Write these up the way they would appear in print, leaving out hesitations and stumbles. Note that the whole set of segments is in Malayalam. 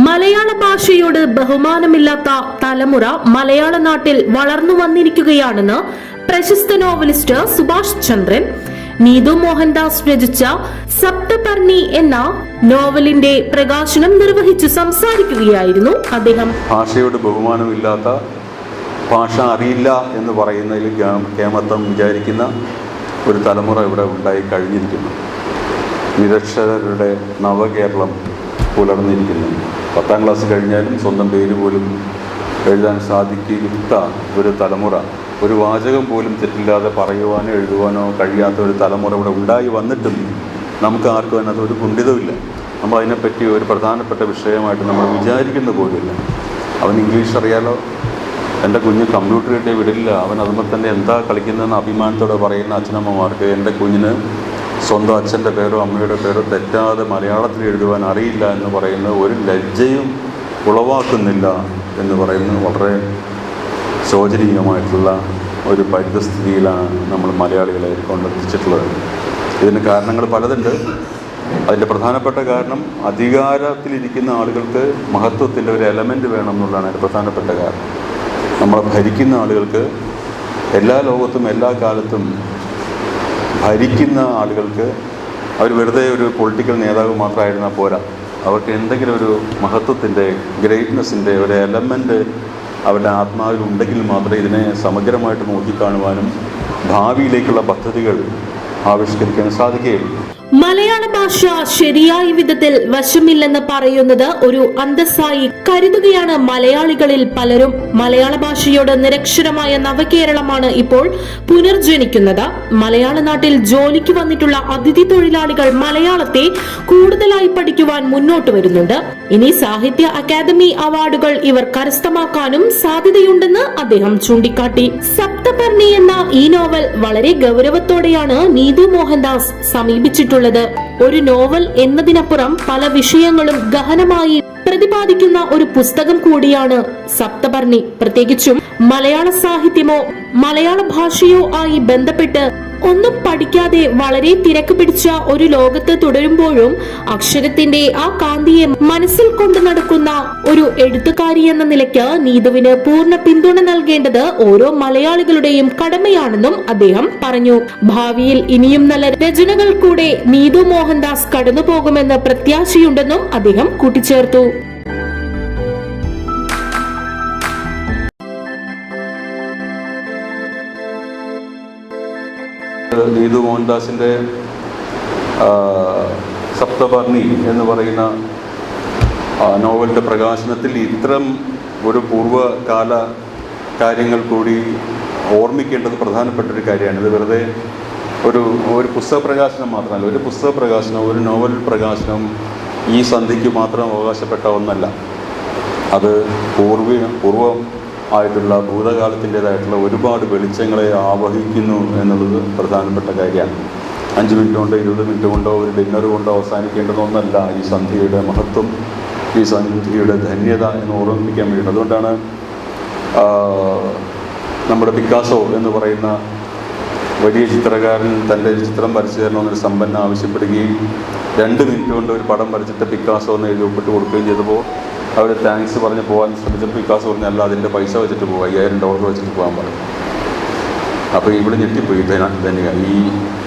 മലയാള ഭാഷയോട് ബഹുമാനമില്ലാത്ത തലമുറ മലയാള നാട്ടിൽ വളർന്നു വന്നിരിക്കുകയാണെന്ന് പ്രശസ്ത നോവലിസ്റ്റ് സുഭാഷ് ചന്ദ്രൻ നീതു മോഹൻദാസ് രചിച്ച സപ്തപർണി എന്ന നോവലിന്റെ പ്രകാശനം നിർവഹിച്ചു സംസാരിക്കുകയായിരുന്നു അദ്ദേഹം. ഭാഷയോട് ബഹുമാനമില്ലാത്ത, ഭാഷ അറിയില്ല എന്ന് പറയുന്നതിൽ കേമത്വം വിചാരിക്കുന്ന ഒരു തലമുറ ഇവിടെ ഉണ്ടായി കഴിഞ്ഞിരിക്കുന്നു. നിരക്ഷരരുടെ നവകേരളം പുലർന്നിരിക്കുന്നു. 10ാം ക്ലാസ് കഴിഞ്ഞാലും സ്വന്തം പേര് പോലും എഴുതാൻ സാധിക്കാത്ത ഒരു തലമുറ, ഒരു വാചകം പോലും തെറ്റില്ലാതെ പറയുവാനോ എഴുതുവാനോ കഴിയാത്ത ഒരു തലമുറ ഇവിടെ ഉണ്ടായി വന്നിട്ടും നമുക്ക് ആർക്കും അതിനകത്ത് ഒരു കുണ്ഠിതമില്ല. നമ്മൾ അതിനെപ്പറ്റി ഒരു പ്രധാനപ്പെട്ട വിഷയമായിട്ട് നമ്മൾ വിചാരിക്കുന്ന പോലുമില്ല. അവൻ ഇംഗ്ലീഷ് അറിയാലോ, എൻ്റെ കുഞ്ഞ് കമ്പ്യൂട്ടർ കിട്ടിയ വിടില്ല, അവൻ അതുമ്പോൾ തന്നെ എന്താ കളിക്കുന്നതെന്ന് അഭിമാനത്തോടെ പറയുന്ന അച്ഛനമ്മമാർക്ക് എൻ്റെ കുഞ്ഞിന് സ്വന്തം അച്ഛൻ്റെ പേരോ അമ്മയുടെ പേരോ തെറ്റാതെ മലയാളത്തിൽ എഴുതുവാൻ അറിയില്ല എന്ന് പറയുന്ന ഒരു ലജ്ജയും ഉളവാക്കുന്നില്ല എന്ന് പറയുന്നത് വളരെ ശോചനീയമായിട്ടുള്ള ഒരു പരിതസ്ഥിതിയിലാണ് നമ്മൾ മലയാളികളെ കൊണ്ടെത്തിച്ചിട്ടുള്ളത്. ഇതിന് കാരണങ്ങൾ പലതുണ്ട്. അതിൻ്റെ പ്രധാനപ്പെട്ട കാരണം അധികാരത്തിലിരിക്കുന്ന ആളുകൾക്ക് മഹത്വത്തിൻ്റെ ഒരു എലമെൻറ്റ് വേണം എന്നുള്ളതാണ് അതിൻ്റെ പ്രധാനപ്പെട്ട കാരണം. നമ്മളെ ഭരിക്കുന്ന ആളുകൾക്ക് എല്ലാ ലോകത്തും എല്ലാ കാലത്തും ഭരിക്കുന്ന ആളുകൾക്ക് അവർ വെറുതെ ഒരു പൊളിറ്റിക്കൽ നേതാവ് മാത്രമായിരുന്നാൽ പോരാ. അവർക്ക് എന്തെങ്കിലും ഒരു മഹത്വത്തിൻ്റെ, ഗ്രേറ്റ്നെസ്സിൻ്റെ ഒരു എലമെൻറ്റ് അവരുടെ ആത്മാവിൽ ഉണ്ടെങ്കിൽ മാത്രമേ ഇതിനെ സമഗ്രമായിട്ട് നോക്കിക്കാണുവാനും ഭാവിയിലേക്കുള്ള പദ്ധതികൾ ആവിഷ്കരിക്കാൻ സാധിക്കുകയുള്ളൂ. മലയാള ഭാഷ ശരിയായ വിധത്തിൽ വശമില്ലെന്ന് പറയുന്നത് ഒരു അന്തസ്സായി കരുതുകയാണ് മലയാളികളിൽ പലരും. മലയാള ഭാഷയോട് നിരക്ഷരമായ നവകേരളമാണ് ഇപ്പോൾ പുനർജനിക്കുന്നത്. മലയാള നാട്ടിൽ ജോലിക്ക് വന്നിട്ടുള്ള അതിഥി തൊഴിലാളികൾ മലയാളത്തെ കൂടുതലായി പഠിക്കുവാൻ മുന്നോട്ട് വരുന്നുണ്ട്. ഇനി സാഹിത്യ അക്കാദമി അവാർഡുകൾ ഇവർ കരസ്ഥമാക്കാനും സാധ്യതയുണ്ടെന്ന് അദ്ദേഹം ചൂണ്ടിക്കാട്ടി. സപ്തപർണി എന്ന ഈ നോവൽ വളരെ ഗൗരവത്തോടെയാണ് നീതു മോഹൻദാസ് സമീപിച്ചിട്ടുള്ളത്. ഒരു നോവൽ എന്നതിനപ്പുറം പല വിഷയങ്ങളും ഗഹനമായി പ്രതിപാദിക്കുന്ന ഒരു പുസ്തകം കൂടിയാണ് സപ്തപർണി. പ്രത്യേകിച്ചും മലയാള സാഹിത്യമോ മലയാള ഭാഷയോ ആയി ബന്ധപ്പെട്ട് ഒന്നും പഠിക്കാതെ വളരെ തിരക്ക് പിടിച്ച ഒരു ലോകത്ത് തുടരുമ്പോഴും അക്ഷരത്തിന്റെ ആ കാന്തിയെ മനസ്സിൽ കൊണ്ടു നടക്കുന്ന ഒരു എഴുത്തുകാരി എന്ന നിലയ്ക്ക് നീതുവിന് പൂർണ്ണ പിന്തുണ നൽകേണ്ടത് ഓരോ മലയാളികളുടെയും കടമയാണെന്നും അദ്ദേഹം പറഞ്ഞു. ഭാവിയിൽ ഇനിയും നല്ല രചനകൾ കൂടെ നീതു മോഹൻദാസ് കടന്നുപോകുമെന്ന് പ്രത്യാശയുണ്ടെന്നും അദ്ദേഹം കൂട്ടിച്ചേർത്തു. നീതു മോഹൻദാസിൻ്റെ സപ്തപർണി എന്ന് പറയുന്ന നോവലിൻ്റെ പ്രകാശനത്തിൽ ഇത്തരം ഒരു പൂർവ്വകാല കാര്യങ്ങൾ കൂടി ഓർമ്മിക്കേണ്ടത് പ്രധാനപ്പെട്ടൊരു കാര്യമാണ്. ഇത് വെറുതെ ഒരു പുസ്തക പ്രകാശനം മാത്രമല്ല, ഒരു പുസ്തക പ്രകാശനം, ഒരു നോവൽ പ്രകാശനം ഈ സന്ധ്യയ്ക്ക് മാത്രം അവകാശപ്പെട്ട ഒന്നല്ല. അത് പൂർവ്വം ആയിട്ടുള്ള ഭൂതകാലത്തിൻ്റേതായിട്ടുള്ള ഒരുപാട് വെളിച്ചങ്ങളെ ആവഹിക്കുന്നു എന്നുള്ളത് പ്രധാനപ്പെട്ട കാര്യമാണ്. 5 മിനിറ്റ് കൊണ്ടോ 20 മിനിറ്റ് കൊണ്ടോ ഒരു ഡിന്നർ കൊണ്ടോ അവസാനിക്കേണ്ടതൊന്നല്ല ഈ സന്ധ്യയുടെ മഹത്വം, ഈ സന്ധ്യയുടെ ധന്യത എന്ന് ഓർമ്മിപ്പിക്കാൻ വേണ്ടിയിട്ട്. അതുകൊണ്ടാണ് നമ്മുടെ പിക്കാസോ എന്ന് പറയുന്ന വലിയ ചിത്രകാരൻ തൻ്റെ ചിത്രം വരച്ചു തരണമെന്നൊരു സമ്പന്ന ആവശ്യപ്പെടുകയും 2 മിനിറ്റ് കൊണ്ട് ഒരു പടം വരച്ചിട്ട് പിക്കാസോ എന്ന് എഴുതി ഒപ്പിട്ട് കൊടുക്കുകയും ചെയ്തപ്പോൾ അവർ താങ്ക്സ് പറഞ്ഞ് പോകാൻ ശ്രമിച്ചപ്പോൾ പിക്കാസോ പറഞ്ഞല്ല, അതിൻ്റെ പൈസ വെച്ചിട്ട് പോകും, $5000 വെച്ചിട്ട് പോകാൻ പറഞ്ഞു. അപ്പോൾ ഇവിടെ ഞെട്ടിപ്പോയി ധനിക. ഈ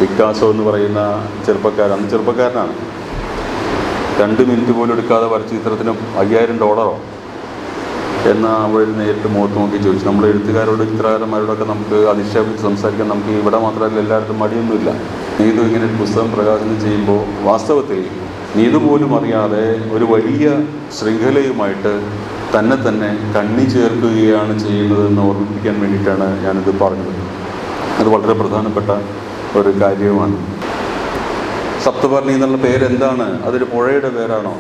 പിക്കാസോ എന്ന് പറയുന്ന അന്ന് ചെറുപ്പക്കാരനാണ്. 2 മിനിറ്റ് പോലും എടുക്കാതെ വരച്ച ചിത്രത്തിന് $5000 എന്ന് അവർ നേരിട്ട് മുഖത്ത് നോക്കി ചോദിച്ചു. നമ്മൾ എഴുത്തുകാരോട് ചിത്രകാരന്മാരോടൊക്കെ നമുക്ക് അധിക്ഷേപിച്ച് സംസാരിക്കാൻ നമുക്ക് ഇവിടെ മാത്രമല്ല എല്ലായിടത്തും മടിയൊന്നുമില്ല. നീതു ഇങ്ങനെ ഒരു പുസ്തകം പ്രകാശനം ചെയ്യുമ്പോൾ വാസ്തവത്തിൽ നീതു പോലും അറിയാതെ ഒരു വലിയ ശൃംഖലയുമായിട്ട് തന്നെ കണ്ണി ചേർക്കുകയാണ് ചെയ്യുന്നതെന്ന് ഓർമ്മിപ്പിക്കാൻ വേണ്ടിയിട്ടാണ് ഞാനിത് പറഞ്ഞത്. അത് വളരെ പ്രധാനപ്പെട്ട ഒരു കാര്യവുമാണ്. സപ്തപർണി എന്നുള്ള പേരെന്താണ്? അതൊരു പുഴയുടെ പേരാണോ,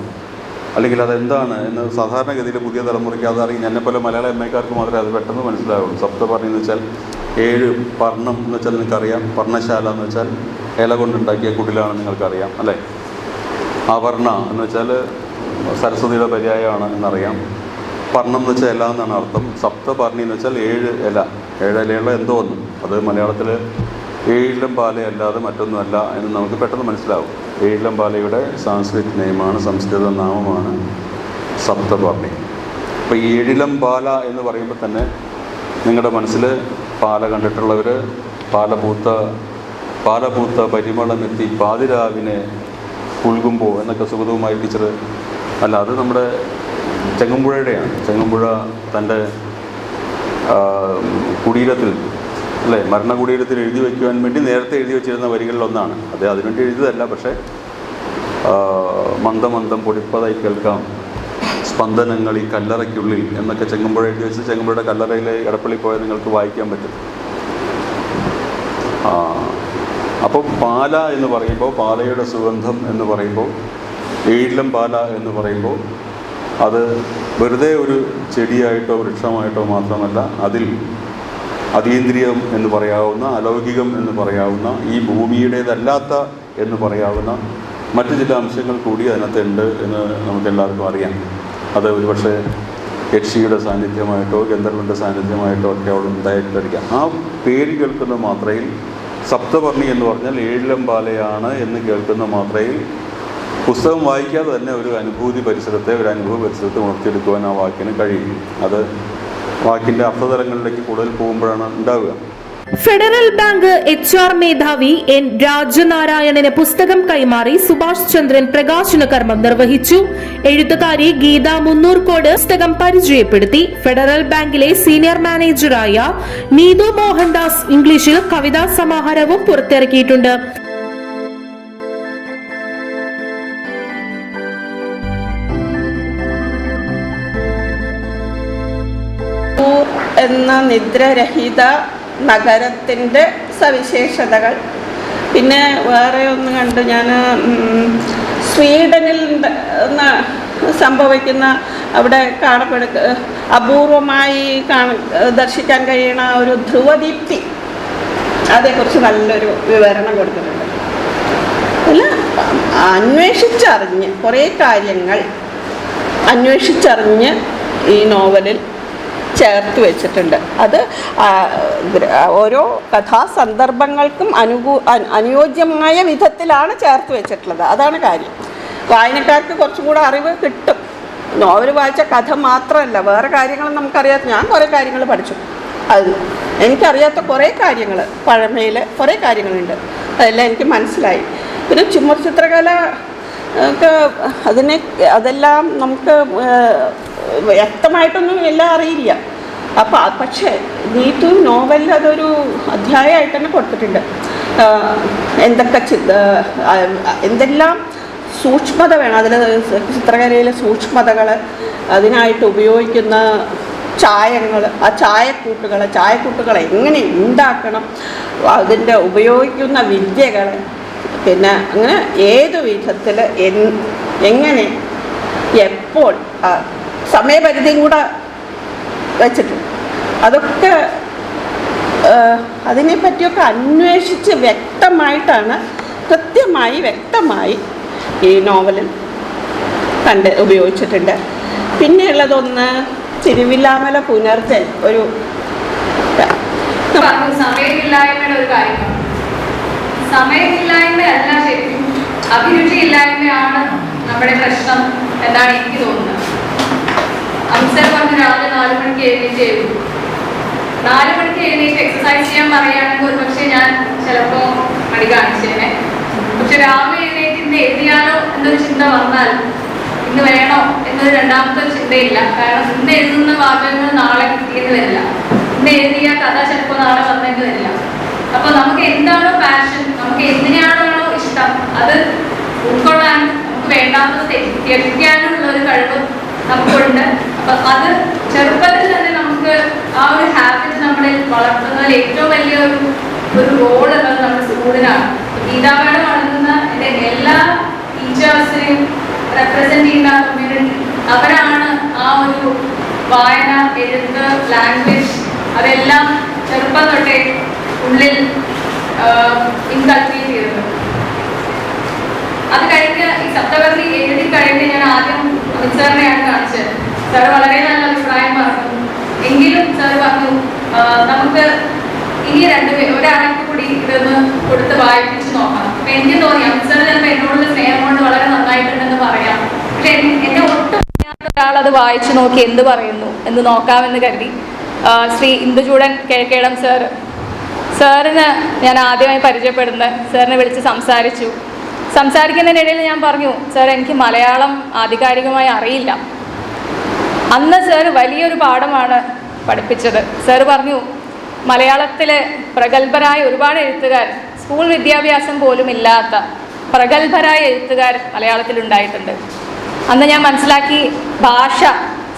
അല്ലെങ്കിൽ അതെന്താണ് എന്ന് സാധാരണഗതിയിൽ പുതിയ തലമുറയ്ക്ക് അതറിയും. എന്നെപ്പോലെ മലയാള എംഎക്കാർക്ക് മാത്രമേ അത് പെട്ടെന്ന് മനസ്സിലാവുള്ളൂ. സപ്തപർണി എന്ന് വെച്ചാൽ 7 പർണം എന്ന് വെച്ചാൽ നിങ്ങൾക്കറിയാം. പർണശാല എന്ന് വെച്ചാൽ ഇല കൊണ്ടുണ്ടാക്കിയ കുടിലാണെന്ന് നിങ്ങൾക്കറിയാം അല്ലേ. അവർണ എന്ന് വെച്ചാൽ സരസ്വതിയുടെ പര്യായമാണ് എന്നറിയാം. പർണം എന്ന് വെച്ചാൽ ഇല എന്നാണ് അർത്ഥം. സപ്തപർണി എന്ന് വെച്ചാൽ 7 ഇലയുള്ള എന്തോ ഒന്ന്. അത് മലയാളത്തിൽ ഏഴിലം പാല അല്ലാതെ മറ്റൊന്നുമല്ല എന്ന് നമുക്ക് പെട്ടെന്ന് മനസ്സിലാവും. ഏഴിലം പാലയുടെ സാംസ്കൃതിക് നെയിമാണ്, സംസ്കൃത നാമമാണ് സപ്തപർണി. അപ്പോൾ ഈ ഏഴിലം പാല എന്ന് പറയുമ്പോൾ തന്നെ നിങ്ങളുടെ മനസ്സിൽ പാല കണ്ടിട്ടുള്ളവർ പാലപൂത്ത പരിമളമെത്തി പാതിരാവിനെ പുൽകുമ്പോൾ എന്നൊക്കെ സുഗതവുമായി ടീച്ചർ അല്ല, അത് നമ്മുടെ ചെങ്ങമ്പുഴയുടെയാണ്. ചെങ്ങമ്പുഴ തൻ്റെ കുടീരത്തിൽ അല്ലേ, മരണകുടീരത്തിൽ എഴുതി വയ്ക്കുവാൻ വേണ്ടി നേരത്തെ എഴുതി വച്ചിരുന്ന വരികളിലൊന്നാണ് അത്. അതിനുവേണ്ടി എഴുതിയതല്ല, പക്ഷേ മന്ദമന്ദം പൊടിപ്പതായി കേൾക്കാം സ്പന്ദനങ്ങൾ ഈ കല്ലറയ്ക്കുള്ളിൽ എന്നൊക്കെ ചെങ്ങമ്പുഴ എഴുതി വെച്ച് ചെങ്ങമ്പുഴയുടെ കല്ലറയിലെ എടപ്പള്ളി പോയാൽ നിങ്ങൾക്ക് വായിക്കാൻ പറ്റും. അപ്പോൾ പാല എന്ന് പറയുമ്പോൾ, പാലയുടെ സുഗന്ധം എന്ന് പറയുമ്പോൾ, ഏഴിലം പാല എന്ന് പറയുമ്പോൾ അത് വെറുതെ ഒരു ചെടിയായിട്ടോ വൃക്ഷമായിട്ടോ മാത്രമല്ല, അതിൽ അതീന്ദ്രിയം എന്ന് പറയാവുന്ന, അലൗകികം എന്ന് പറയാവുന്ന, ഈ ഭൂമിയുടേതല്ലാത്ത എന്ന് പറയാവുന്ന മറ്റു ചില അംശങ്ങൾ കൂടി അതിനകത്തുണ്ട് എന്ന് നമുക്കെല്ലാവർക്കും അറിയാം. അത് ഒരുപക്ഷെ യക്ഷിയുടെ സാന്നിധ്യമായിട്ടോ ഗന്ധർവൻ്റെ സാന്നിധ്യമായിട്ടോ ഒക്കെ അവിടെ ഉണ്ടായിട്ടിരിക്കാം. ആ പേര് കേൾക്കുന്ന മാത്രയിൽ സപ്തപർണി എന്ന് പറഞ്ഞാൽ ഏഴിലം പാലയാണ് എന്ന് കേൾക്കുന്ന മാത്രയിൽ പുസ്തകം വായിക്കാതെ തന്നെ ഒരു അനുഭവ പരിസരത്തെ ഉണർത്തിയെടുക്കുവാൻ ആ വാക്കിന് കഴിയും. അത് വാക്കിൻ്റെ അർത്ഥതലങ്ങളിലേക്ക് കൂടുതൽ പോകുമ്പോഴാണ് ഉണ്ടാവുക. ഫെഡറൽ ബാങ്ക് HR മേധാവി N രാജനാരായണന് പുസ്തകം കൈമാറി സുഭാഷ് ചന്ദ്രൻ പ്രകാശന കർമ്മം നിർവഹിച്ചു. എഴുത്തുകാരി ഗീത മുന്നൂർക്കോട് പുസ്തകം പരിചയപ്പെടുത്തി. ഫെഡറൽ ബാങ്കിലെ സീനിയർ മാനേജറായ നീതു മോഹൻദാസ് ഇംഗ്ലീഷിൽ കവിതാ സമാഹാരവും പുറത്തിറക്കിയിട്ടുണ്ട്. എന്ന നിദ്രരഹിത നഗരത്തിൻ്റെ സവിശേഷതകൾ, പിന്നെ വേറെ ഒന്ന് കണ്ട് ഞാൻ സ്വീഡനിൽ സംഭവിക്കുന്ന അവിടെ അപൂർവമായി ദർശിക്കാൻ കഴിയുന്ന ഒരു ധ്രുവദീപ്തി, അതേക്കുറിച്ച് നല്ലൊരു വിവരണം കൊടുക്കുന്നുണ്ട്. അല്ല, കുറേ കാര്യങ്ങൾ അന്വേഷിച്ചറിഞ്ഞ് ഈ നോവലിൽ ചേർത്ത് വെച്ചിട്ടുണ്ട്. അത് ഓരോ കഥാസന്ദർഭങ്ങൾക്കും അനുയോജ്യമായ വിധത്തിലാണ് ചേർത്ത് വെച്ചിട്ടുള്ളത്. അതാണ് കാര്യം. വായനക്കാർക്ക് കുറച്ചും കൂടെ അറിവ് കിട്ടും. നോവൽ വായിച്ച കഥ മാത്രമല്ല, വേറെ കാര്യങ്ങളും നമുക്കറിയാത്ത, ഞാൻ കുറേ കാര്യങ്ങൾ പഠിച്ചു. അത് എനിക്കറിയാത്ത കുറേ കാര്യങ്ങൾ, പഴമയിൽ കുറേ കാര്യങ്ങളുണ്ട്, അതെല്ലാം എനിക്ക് മനസ്സിലായി. പിന്നെ ചുമർ ചിത്രകല ഒക്കെ അതെല്ലാം നമുക്ക് വ്യക്തമായിട്ടൊന്നും എല്ലാം അറിയില്ല. പക്ഷേ നീതു നോവലിൽ അതൊരു അധ്യായമായിട്ട് തന്നെ കൊടുത്തിട്ടുണ്ട്. എന്തെല്ലാം സൂക്ഷ്മത വേണം അതിൽ, ചിത്രകലയിലെ സൂക്ഷ്മതകൾ, അതിനായിട്ട് ഉപയോഗിക്കുന്ന ചായങ്ങൾ, ആ ചായക്കൂട്ടുകൾ എങ്ങനെ ഉണ്ടാക്കണം, അതിൻ്റെ ഉപയോഗിക്കുന്ന വിദ്യകൾ, പിന്നെ അങ്ങനെ ഏതു വിധത്തിൽ എങ്ങനെ എപ്പോൾ സമയപരിധിയും കൂടെ വെച്ചിട്ടുണ്ട്. അതൊക്കെ അതിനെപ്പറ്റിയൊക്കെ അന്വേഷിച്ച് വ്യക്തമായി ഈ നോവലിൽ ഉപയോഗിച്ചിട്ടുണ്ട്. പിന്നെയുള്ളതൊന്ന് തിരുവില്ലാമല പുനർജൻ ഒരു സമയമില്ലായ്മയുടെ ഒരു കാര്യമാണ്. സമയമില്ലായ്മയല്ല, ശരിക്കും അഭിരുചിയില്ലായ്മയാണ് നമ്മുടെ പ്രശ്നം എന്നാണ് എനിക്ക് തോന്നുന്നത്. അംസർ പറഞ്ഞ് രാവിലെ 4 മണിക്ക് എഴുന്നേറ്റ് 4 മണിക്ക് എഴുന്നേറ്റ് എക്സസൈസ് ചെയ്യാൻ പറയുകയാണെങ്കിൽ ഒരു പക്ഷേ ഞാൻ ചിലപ്പോൾ മടി കാണിച്ചേനെ. പക്ഷെ രാവിലെ എഴുന്നേറ്റ് ഇന്ന് എഴുതിയാലോ എന്നൊരു ചിന്ത വന്നാൽ ഇന്ന് വേണോ എന്നൊരു രണ്ടാമത്തെ ചിന്തയില്ല. കാരണം ഇന്ന് എഴുതുന്ന വാചകങ്ങൾ നാളെ കിട്ടിയെന്ന് വരില്ല, ഇന്ന് എഴുതിയ കഥ ചിലപ്പോൾ നാളെ വന്നെന്ന് വരില്ല. അപ്പൊ നമുക്ക് എന്താണോ പാഷൻ, നമുക്ക് എന്തിനാണോ ഇഷ്ടം, അത് ഉൾക്കൊള്ളാനും നമുക്ക് വേണ്ടാത്തത് ത്യജിക്കാനുള്ള ഒരു കഴിവ് നമുക്കുണ്ട്. അപ്പൊ അത് ചെറുപ്പത്തിൽ തന്നെ നമുക്ക് ആ ഒരു ഹാബിറ്റ് നമ്മളിൽ വളർത്തുന്നതിൽ ഏറ്റവും വലിയ ഒരു റോൾ ഉള്ളത് നമ്മുടെ സ്കൂളിനാണ്. ഗീതാമേടം നടത്തുന്ന എല്ലാ ടീച്ചേഴ്സിനെയും റെപ്രസെന്റ് ചെയ്യുന്ന കമ്മ്യൂണിറ്റി, അവരാണ് ആ ഒരു വായന, എഴുത്ത്, ലാംഗ്വേജ് അതെല്ലാം ചെറുപ്പം തൊട്ടേ ഉള്ളിൽ ഇൻകൾക്കേറ്റ് ചെയ്തത്. അത് കഴിഞ്ഞ് ഈ സപ്തപർണി എഴുതി കഴിഞ്ഞ് ഞാൻ ആദ്യം സാറിനെയാണ് കാണിച്ചത്. സാർ വളരെ നല്ല അഭിപ്രായം പറഞ്ഞു. എങ്കിലും സാർ പറഞ്ഞു നമുക്ക് ഇനി ഒരാൾക്ക് കൂടി ഇതൊന്ന് കൊടുത്ത് വായിപ്പിച്ച് നോക്കാം. അപ്പൊ എനിക്ക് തോന്നി അംസർ ചിലപ്പോൾ എന്നോടുള്ള സ്നേഹം കൊണ്ട് വളരെ നന്നായിട്ടുണ്ടെന്ന് പറയാം. പക്ഷെ എന്നെ ഒട്ടും ഒരാളത് വായിച്ചു നോക്കി എന്ത് പറയുന്നു എന്ന് നോക്കാമെന്ന് കരുതി ശ്രീ ഇന്ദുചൂടൻ കിഴക്കേടം സാറിന് ഞാൻ ആദ്യമായി പരിചയപ്പെടുന്നത്, സാറിനെ വിളിച്ച് സംസാരിക്കുന്നതിനിടയിൽ ഞാൻ പറഞ്ഞു, സാർ എനിക്ക് മലയാളം ആധികാരികമായി അറിയില്ല. അന്ന് സാർ വലിയൊരു പാഠമാണ് പഠിപ്പിച്ചത്. സാർ പറഞ്ഞു, മലയാളത്തിലെ പ്രഗത്ഭരായ ഒരുപാട് എഴുത്തുകാർ, സ്കൂൾ വിദ്യാഭ്യാസം പോലും ഇല്ലാത്ത പ്രഗത്ഭരായ എഴുത്തുകാർ മലയാളത്തിലുണ്ടായിട്ടുണ്ട്. അന്ന് ഞാൻ മനസ്സിലാക്കി, ഭാഷ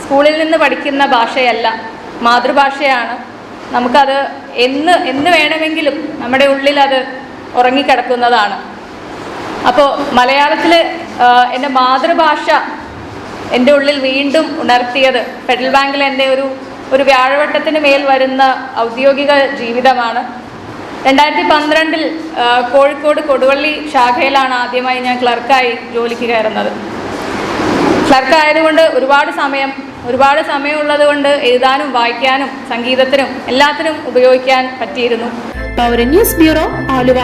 സ്കൂളിൽ നിന്ന് പഠിക്കുന്ന ഭാഷയല്ല, മാതൃഭാഷയാണ്. നമുക്കത് എന്ന് വേണമെങ്കിലും നമ്മുടെ ഉള്ളിൽ അത് ഉറങ്ങിക്കിടക്കുന്നതാണ്. അപ്പോൾ മലയാളത്തിൽ എൻ്റെ മാതൃഭാഷ എൻ്റെ ഉള്ളിൽ വീണ്ടും ഉണർത്തിയത് ഫെഡറൽ ബാങ്കിൽ എൻ്റെ ഒരു വ്യാഴവട്ടത്തിന് മേൽ വരുന്ന ഔദ്യോഗിക ജീവിതമാണ്. 2012 കോഴിക്കോട് കൊടുവള്ളി ശാഖയിലാണ് ആദ്യമായി ഞാൻ ക്ലർക്കായി ജോലിക്ക് കയറുന്നത്. ക്ലർക്കായതുകൊണ്ട് ഒരുപാട് സമയമുള്ളത് കൊണ്ട് എഴുതാനും വായിക്കാനും സംഗീതത്തിനും എല്ലാത്തിനും ഉപയോഗിക്കാൻ പറ്റിയിരുന്നു. പൗരന്യൂസ് ബ്യൂറോ, ആലുവ.